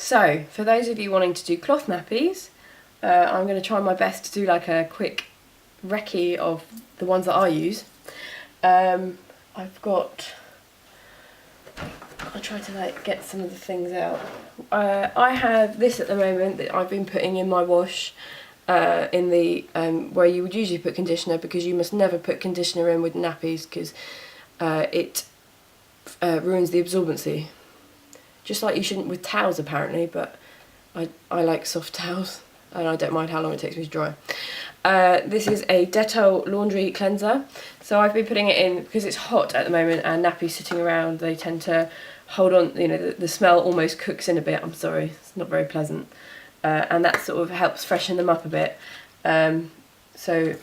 So, for those of you wanting to do cloth nappies, I'm going to try my best to do like a quick recce of the ones that I use. I've got... I'll try to like get some of the things out. I have this at the moment that I've been putting in my wash in the where you would usually put conditioner, because you must never put conditioner in with nappies because it ruins the absorbency. Just like you shouldn't with towels apparently, but I like soft towels and I don't mind how long it takes me to dry. This is a Dettol laundry cleanser. So I've been putting it in because it's hot at the moment and nappies sitting around, they tend to hold on, you know, the smell almost cooks in a bit. I'm sorry, it's not very pleasant. And that sort of helps freshen them up a bit. So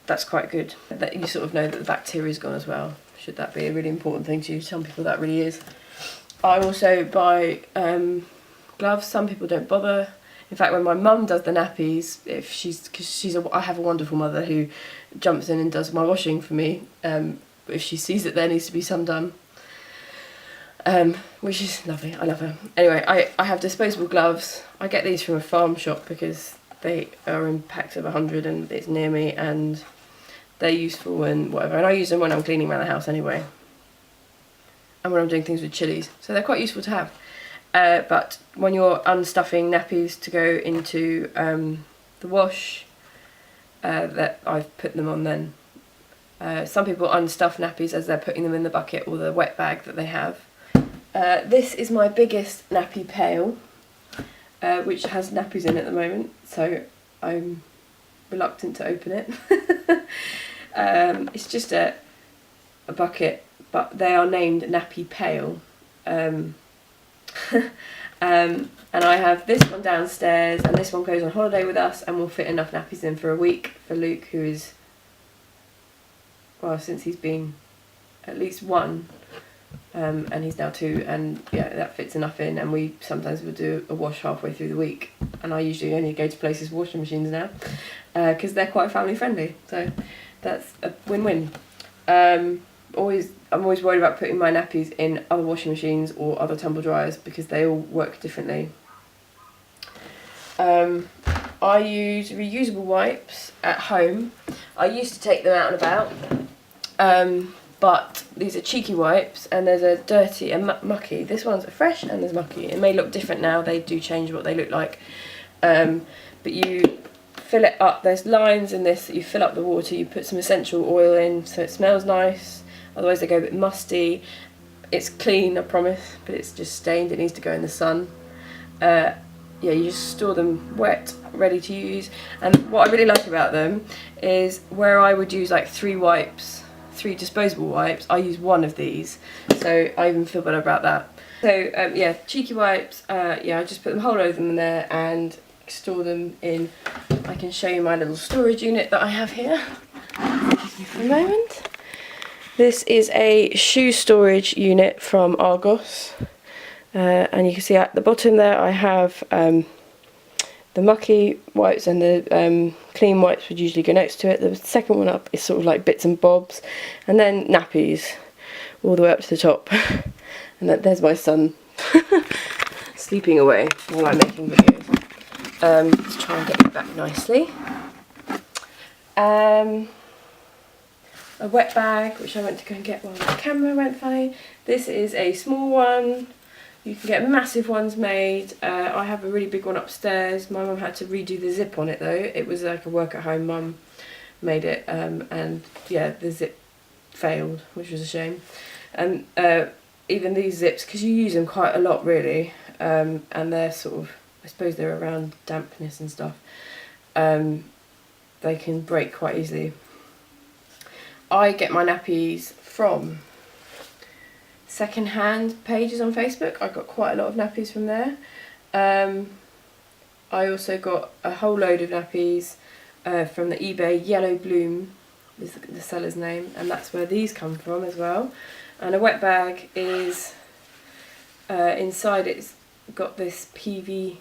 that's quite good. That you sort of know that the bacteria's gone as well. Should that be a really important thing to you? Some people that really is. I also buy gloves. Some people don't bother. In fact, when my mum does the nappies, I have a wonderful mother who jumps in and does my washing for me. If she sees that there needs to be some done, which is lovely. I love her. Anyway, I have disposable gloves. I get these from a farm shop because they are in packs of 100 and it's near me and they're useful and whatever. And I use them when I'm cleaning around the house anyway, and when I'm doing things with chilies, so they're quite useful to have. But when you're unstuffing nappies to go into the wash, that I've put them on then. Some people unstuff nappies as they're putting them in the bucket or the wet bag that they have. This is my biggest nappy pail, which has nappies in at the moment, so I'm reluctant to open it. It's just a bucket, but they are named nappy pail. And I have this one downstairs, and this one goes on holiday with us and will fit enough nappies in for a week for Luke, who is, well, since he's been at least 1, and he's now 2, and yeah, that fits enough in, and we sometimes will do a wash halfway through the week, and I usually only go to places with washing machines now, because they're quite family friendly, so that's a win-win. I'm always worried about putting my nappies in other washing machines or other tumble dryers because they all work differently. I use reusable wipes at home. I used to take them out and about, but these are cheeky wipes, and there's a dirty and mucky. This one's fresh and there's mucky. It may look different now, they do change what they look like, but you fill it up. There's lines in this that you fill up the water, you put some essential oil in so it smells nice. Otherwise they go a bit musty. It's clean, I promise, but it's just stained. It needs to go in the sun. Yeah, you just store them wet, ready to use. And what I really like about them is where I would use like 3 disposable wipes, I use 1 of these. So I even feel better about that. So yeah, cheeky wipes. Yeah, I just put them whole over them in there and store them in. I can show you my little storage unit that I have here. Give me for a moment. This is a shoe storage unit from Argos, and you can see at the bottom there I have the mucky wipes, and the clean wipes would usually go next to it. The second one up is sort of like bits and bobs, and then nappies all the way up to the top. And there's my son sleeping away while I'm making videos. Let's try and get it back nicely. A wet bag, which I went to go and get while the camera went funny. This is a small one. You can get massive ones made. I have a really big one upstairs. My mum had to redo the zip on it though. It was like a work at home mum made it, and yeah, the zip failed, which was a shame. And even these zips, because you use them quite a lot really, and they're sort of, I suppose they're around dampness and stuff, they can break quite easily. I get my nappies from second-hand pages on Facebook. I got quite a lot of nappies from there. I also got a whole load of nappies from the eBay. Yellow Bloom is the seller's name, and that's where these come from as well. And a wet bag is inside, it's got this PVC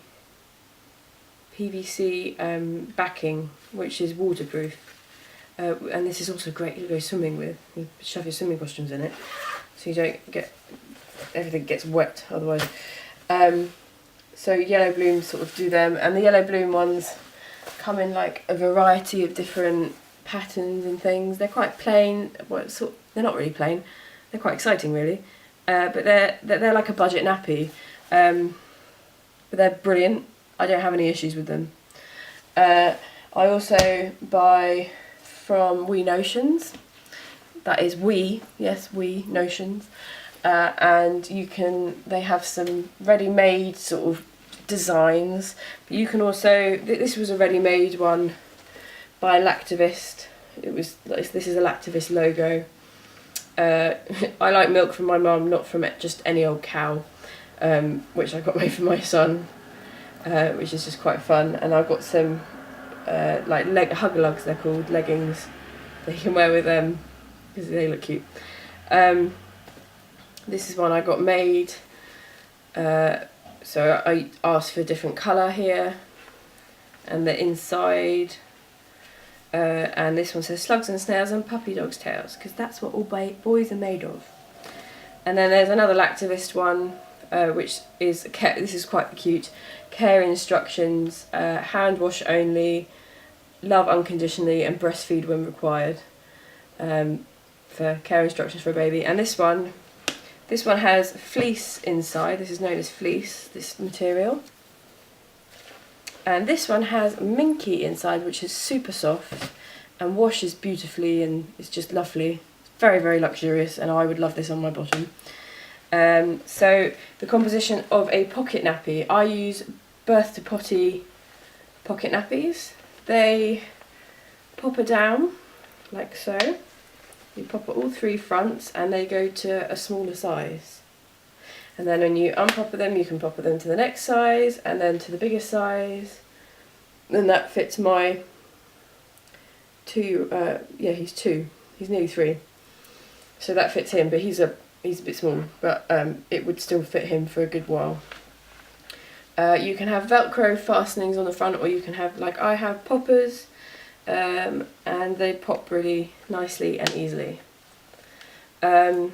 backing, which is waterproof. And this is also great to go swimming with. You shove your swimming costumes in it, so you don't get, everything gets wet otherwise. So Yellow Bloom sort of do them, and the Yellow Bloom ones come in like a variety of different patterns and things. They're quite plain. Well, they're not really plain. They're quite exciting, really. But they're like a budget nappy. But they're brilliant. I don't have any issues with them. I also buy from Wee Notions. That is Wee, yes, Wee Notions. And they have some ready-made sort of designs. But you can also, this was a ready-made one by Lactivist. This is a Lactivist logo. I like milk from my mum, not from just any old cow, which I got made for my son, which is just quite fun. And I've got some Hugger-Lugs, they're called, leggings that you can wear with them because they look cute. This is one I got made, so I asked for a different colour here, and the inside, and this one says slugs and snails and puppy dogs' tails, because that's what all boys are made of. And then there's another Lactivist one, which is, this is quite cute, care instructions, hand wash only, love unconditionally, and breastfeed when required, for care instructions for a baby. And this one has fleece inside. This is known as fleece, this material. And this one has minky inside, which is super soft and washes beautifully and it's just lovely. It's very, very luxurious, and I would love this on my bottom. So the composition of a pocket nappy. I use Birth to Potty pocket nappies. They popper down like so. You pop all three fronts and they go to a smaller size. And then when you unpopper them, you can popper them to the next size and then to the biggest size. And that fits my he's 2. He's nearly 3. So that fits him, but he's a bit small, but it would still fit him for a good while. You can have Velcro fastenings on the front, or you can have, like I have, poppers. And they pop really nicely and easily. You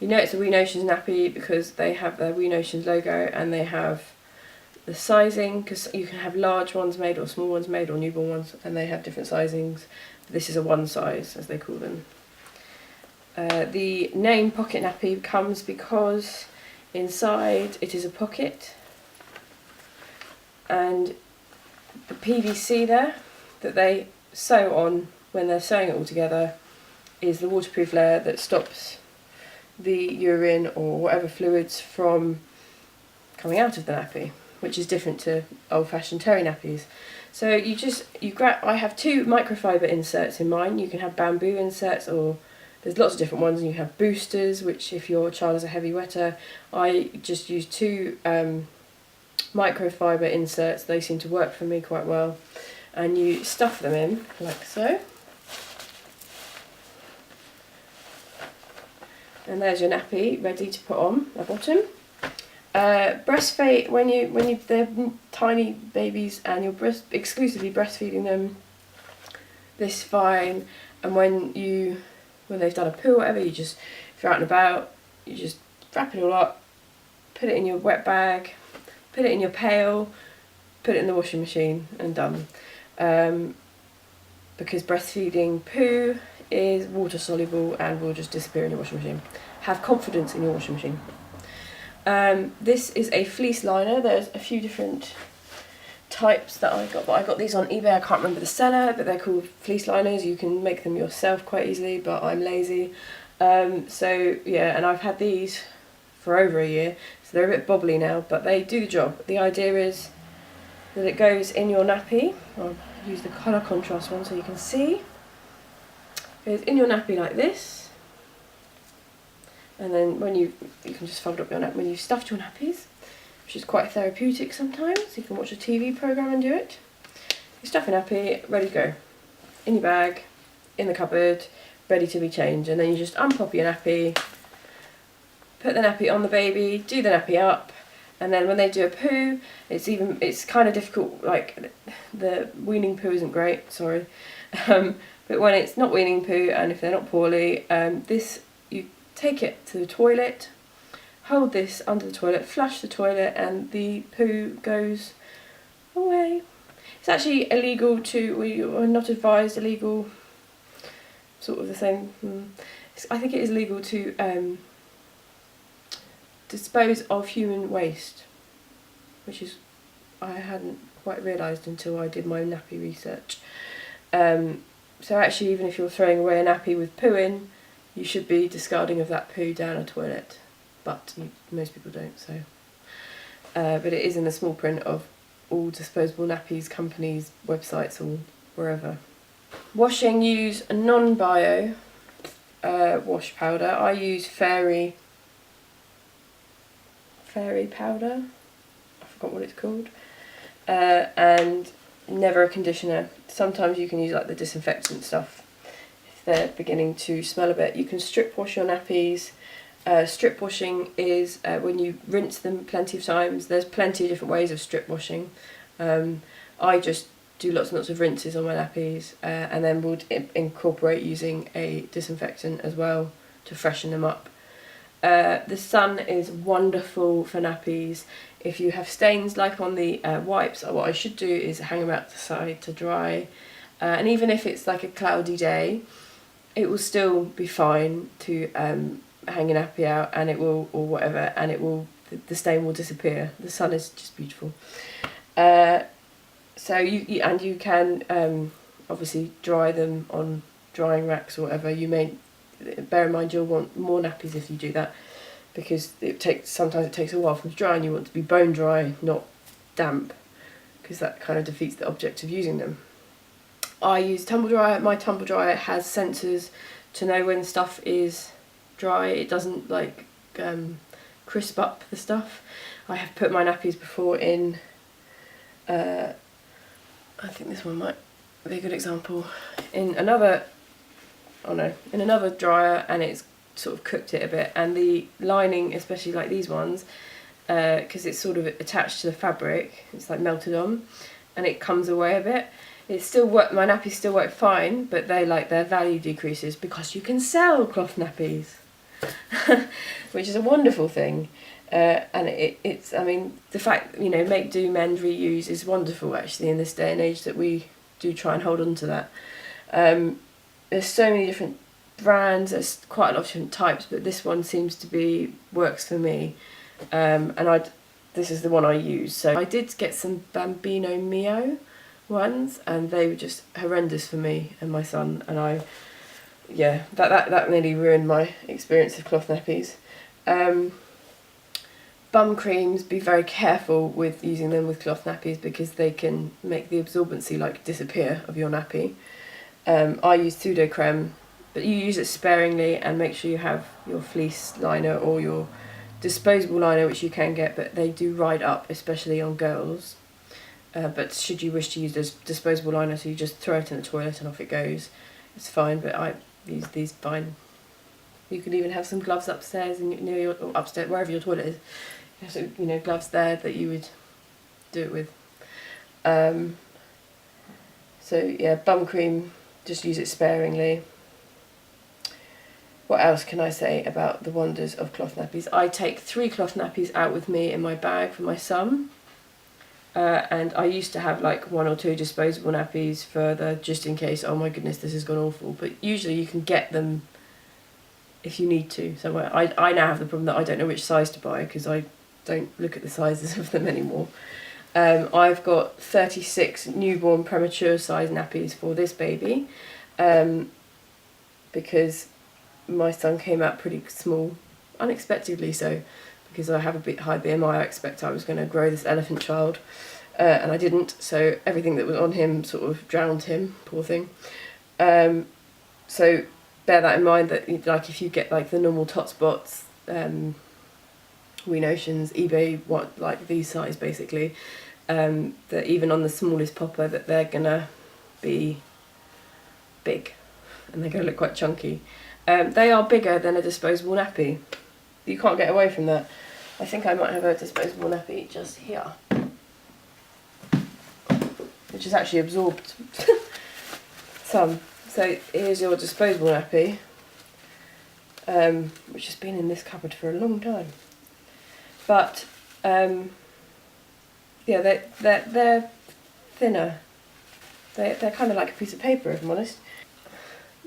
know it's a Wee Notions nappy because they have their Wee Notions logo, and they have the sizing, because you can have large ones made or small ones made or newborn ones, and they have different sizings. This is a one size, as they call them. The name pocket nappy comes because inside it is a pocket, and the PVC there that they sew on when they're sewing it all together is the waterproof layer that stops the urine or whatever fluids from coming out of the nappy, which is different to old-fashioned terry nappies. So I have 2 microfiber inserts in mine. You can have bamboo inserts, or there's lots of different ones, and you have boosters, which if your child is a heavy wetter, I just use 2 microfiber inserts. They seem to work for me quite well, and you stuff them in like so, and there's your nappy ready to put on the bottom. Breastfeed when they're tiny babies and you're exclusively breastfeeding them, this is fine. And when they've done a poo or whatever, if you're out and about, you just wrap it all up, put it in your wet bag, put it in your pail, put it in the washing machine, and done. Because breastfeeding poo is water soluble and will just disappear in your washing machine. Have confidence in your washing machine. This is a fleece liner. There's a few different types that I got, but I got these on eBay. I can't remember the seller, but they're called fleece liners. You can make them yourself quite easily, but I'm lazy. So yeah, and I've had these for over a year, so they're a bit bobbly now, but they do the job. The idea is that it goes in your nappy. I'll use the colour contrast one so you can see. It goes in your nappy like this. And then when you can just fold up your nappy when you've stuffed your nappies, which is quite therapeutic sometimes. You can watch a TV programme and do it. You stuff your nappy, ready to go. In your bag, in the cupboard, ready to be changed. And then you just unpop your nappy, put the nappy on the baby, do the nappy up, and then when they do a poo, it's kind of difficult, like the weaning poo isn't great, sorry. But when it's not weaning poo and if they're not poorly, you take it to the toilet hold this under the toilet, flush the toilet, and the poo goes away. It's actually illegal to, we are not advised, illegal, sort of the same, I think it is legal to dispose of human waste, which is, I hadn't quite realised until I did my nappy research. So actually, even if you're throwing away a nappy with poo in, you should be discarding of that poo down a toilet, but most people don't, so. But it is in the small print of all disposable nappies companies' websites or wherever. Washing, use a non-bio wash powder. I use fairy powder, I forgot what it's called, and never a conditioner. Sometimes you can use like the disinfectant stuff if they're beginning to smell a bit. You can strip wash your nappies. Strip washing is when you rinse them plenty of times. There's plenty of different ways of strip washing. I just do lots and lots of rinses on my nappies, and then would incorporate using a disinfectant as well to freshen them up. The sun is wonderful for nappies. If you have stains like on the wipes, what I should do is hang them out the side to dry. And even if it's like a cloudy day, it will still be fine to hang a nappy out, and it will, or whatever, and it will, the stain will disappear. The sun is just beautiful. So you can obviously dry them on drying racks or whatever. You may bear in mind you'll want more nappies if you do that, because sometimes it takes a while for them to dry, and you want to be bone dry, not damp, because that kind of defeats the object of using them. I use tumble dryer. My tumble dryer has sensors to know when stuff is dry. It doesn't like crisp up the stuff. I have put my nappies before in, I think this one might be a good example, in another dryer, and it's sort of cooked it a bit, and the lining, especially like these ones, because it's sort of attached to the fabric, it's like melted on, and it comes away a bit. It still work. My nappies still work fine, but their value decreases because you can sell cloth nappies, which is a wonderful thing. And it's I mean, the fact, make, do, mend, reuse is wonderful actually in this day and age, that we do try and hold on to that. There's so many different brands, there's quite a lot of different types, but this one seems to works for me, and this is the one I use. So I did get some Bambino Mio ones, and they were just horrendous for me and my son, and that nearly ruined my experience of cloth nappies. Bum creams, be very careful with using them with cloth nappies, because they can make the absorbency disappear of your nappy. I use pseudo creme, but you use it sparingly, and make sure you have your fleece liner or your disposable liner, which you can get, but they do ride up, especially on girls. But should you wish to use this disposable liner, so you just throw it in the toilet and off it goes, it's fine, but I use these fine. You could even have some gloves upstairs, or upstairs, wherever your toilet is. You have some, gloves there that you would do it with. So yeah, bum cream, just use it sparingly. What else can I say about the wonders of cloth nappies? I take 3 cloth nappies out with me in my bag for my son. And I used to have 1 or 2 disposable nappies further, just in case, oh my goodness, this has gone awful. But usually you can get them if you need to somewhere. I now have the problem that I don't know which size to buy, because I don't look at the sizes of them anymore. I've got 36 newborn premature size nappies for this baby, because my son came out pretty small, unexpectedly so, because I have a bit high BMI. I expect I was going to grow this elephant child, and I didn't, so everything that was on him sort of drowned him, poor thing. So bear that in mind, that if you get the normal Totspots, Wee Notions, eBay, these size basically, that even on the smallest popper, that they're gonna be big, and they're gonna look quite chunky. They are bigger than a disposable nappy. You can't get away from that. I think I might have a disposable nappy just here, which has actually absorbed some. So here's your disposable nappy, which has been in this cupboard for a long time. but yeah, they're thinner. They're kind of like a piece of paper, if I'm honest.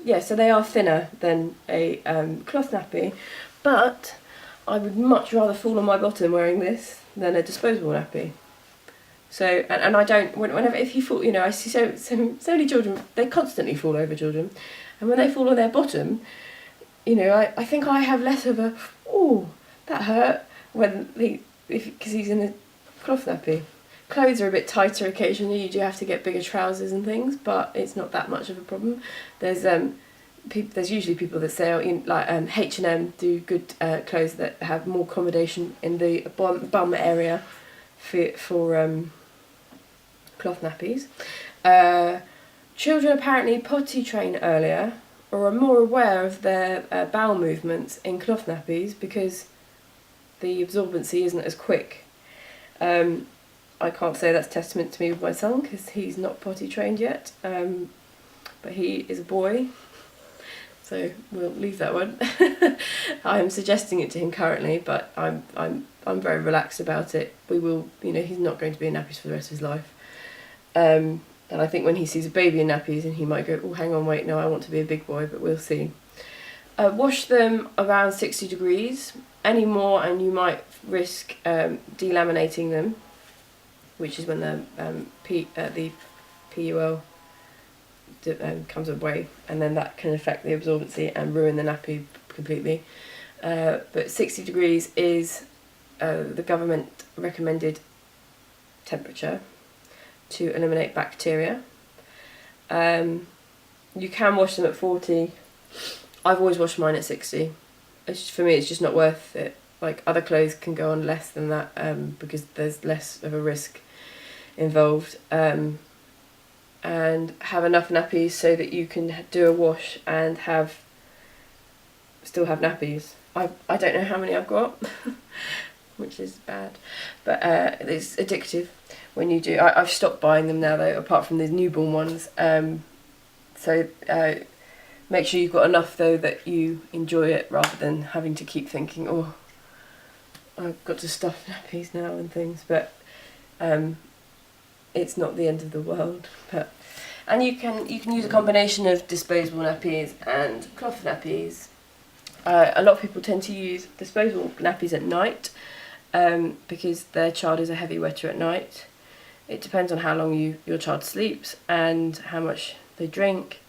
Yeah, so they are thinner than a cloth nappy, but I would much rather fall on my bottom wearing this than a disposable nappy. So, and I don't, whenever, if you fall, you know, I see so many children, they constantly fall over, children, and when they fall on their bottom, you know, I think I have less of a, oh, that hurt, because he's in a cloth nappy. Clothes are a bit tighter occasionally, you do have to get bigger trousers and things, but it's not that much of a problem. There's usually people that say, like H&M do good clothes that have more accommodation in the bum area for cloth nappies. Children apparently potty train earlier or are more aware of their bowel movements in cloth nappies because the absorbency isn't as quick. I can't say that's testament to me with my son because he's not potty trained yet, but he is a boy, so we'll leave that one. I'm suggesting it to him currently, but I'm very relaxed about it. We will, you know, he's not going to be in nappies for the rest of his life. And I think when he sees a baby in nappies, and he might go, oh, hang on, wait, no, I want to be a big boy, but we'll see. Wash them around 60 degrees. Any more, and you might risk delaminating them, which is when the PUL comes away, and then that can affect the absorbency and ruin the nappy completely. But 60 degrees is the government recommended temperature to eliminate bacteria. You can wash them at 40. I've always washed mine at 60. For me, it's just not worth it. Like, other clothes can go on less than that because there's less of a risk involved. And have enough nappies so that you can do a wash and still have nappies. I don't know how many I've got, which is bad, but it's addictive when you do. I've stopped buying them now though, apart from the newborn ones. So make sure you've got enough though that you enjoy it, rather than having to keep thinking, oh, I've got to stuff nappies now and things. But it's not the end of the world. And you can use a combination of disposable nappies and cloth nappies. A lot of people tend to use disposable nappies at night because their child is a heavy wetter at night. It depends on how long your child sleeps and how much they drink,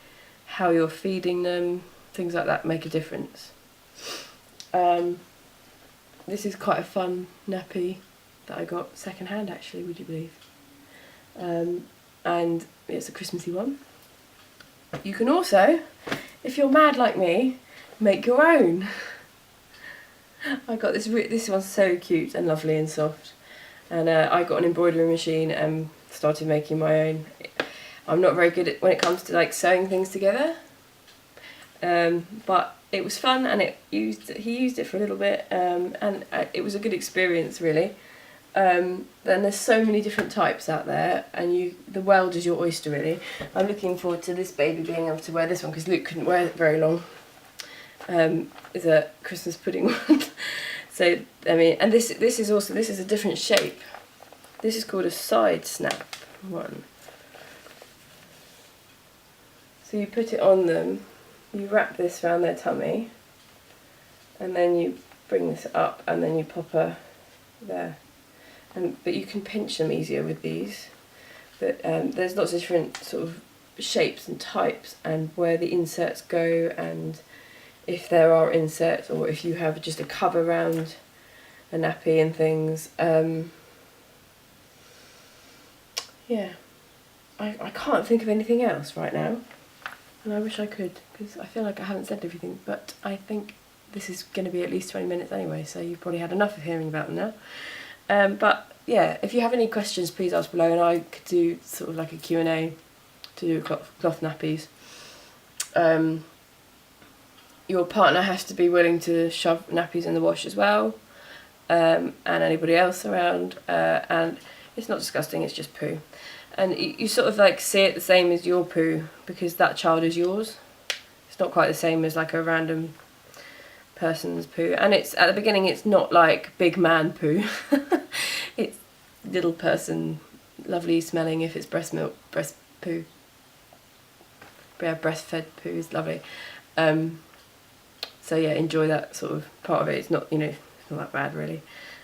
how you're feeding them, things like that make a difference. This is quite a fun nappy that I got second hand actually, would you believe? And it's a Christmassy one. You can also, if you're mad like me, make your own. I got this one's so cute and lovely and soft, and I got an embroidery machine and started making my own. I'm not very good at when it comes to like sewing things together, but it was fun, and he used it for a little bit, and it was a good experience really. Then there's so many different types out there, and the world is your oyster really. I'm looking forward to this baby being able to wear this one because Luke couldn't wear it very long. Is a Christmas pudding one. So I mean, and this is a different shape. This is called a side snap one. So you put it on them, you wrap this around their tummy, and then you bring this up, and then you pop her there. But you can pinch them easier with these. But there's lots of different sort of shapes and types, and where the inserts go, and if there are inserts, or if you have just a cover around a nappy and things. Yeah, I can't think of anything else right now, and I wish I could, because I feel like I haven't said everything, but I think this is going to be at least 20 minutes anyway, so you've probably had enough of hearing about them now. But yeah, if you have any questions, please ask below, and I could do sort of like a Q&A to do cloth nappies. Your partner has to be willing to shove nappies in the wash as well, and anybody else around, and it's not disgusting, it's just poo. And you sort of like see it the same as your poo, because that child is yours. It's not quite the same as like a random person's poo, and it's at the beginning it's not like big man poo. It's little person, lovely smelling if it's breast milk, breast poo. Yeah, breastfed poo is lovely. So yeah, enjoy that sort of part of it. It's not, you know, it's not that bad really.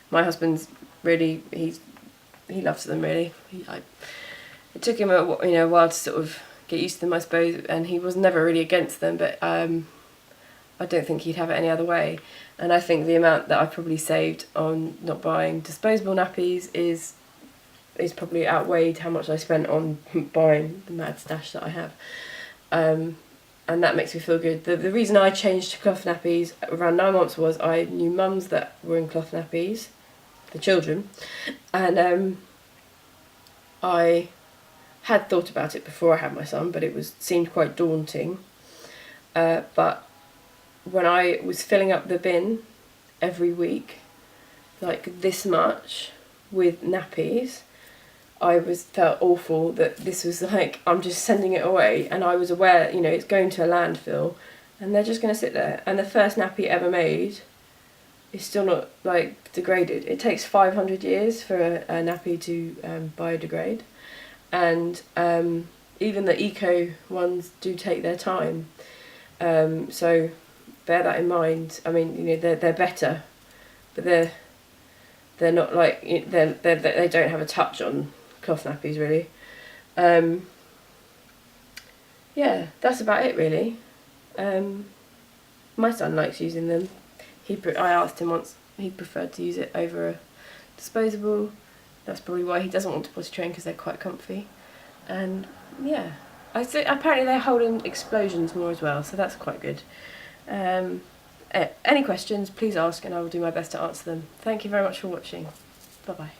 My husband's really, he loves them really. It took him a while to sort of get used to them, I suppose, and he was never really against them, but I don't think he'd have it any other way. And I think the amount that I probably saved on not buying disposable nappies is probably outweighed how much I spent on buying the mad stash that I have. And that makes me feel good. The reason I changed to cloth nappies around 9 months was I knew mums that were in cloth nappies, the children, and I had thought about it before I had my son, but it seemed quite daunting. But when I was filling up the bin every week, like this much, with nappies, I felt awful that this was like, I'm just sending it away, and I was aware, you know, it's going to a landfill and they're just going to sit there, and the first nappy ever made is still not like degraded. It takes 500 years for a nappy to biodegrade, and even the eco ones do take their time, so bear that in mind. I mean, you know, they're better, but they're not like, they don't have a touch on cloth nappies really. Yeah, that's about it really. My son likes using them. I asked him once, he preferred to use it over a disposable. That's probably why he doesn't want to potty train, because they're quite comfy. And yeah, apparently they hold in explosions more as well, so that's quite good. Any questions, please ask and I will do my best to answer them. Thank you very much for watching. Bye bye.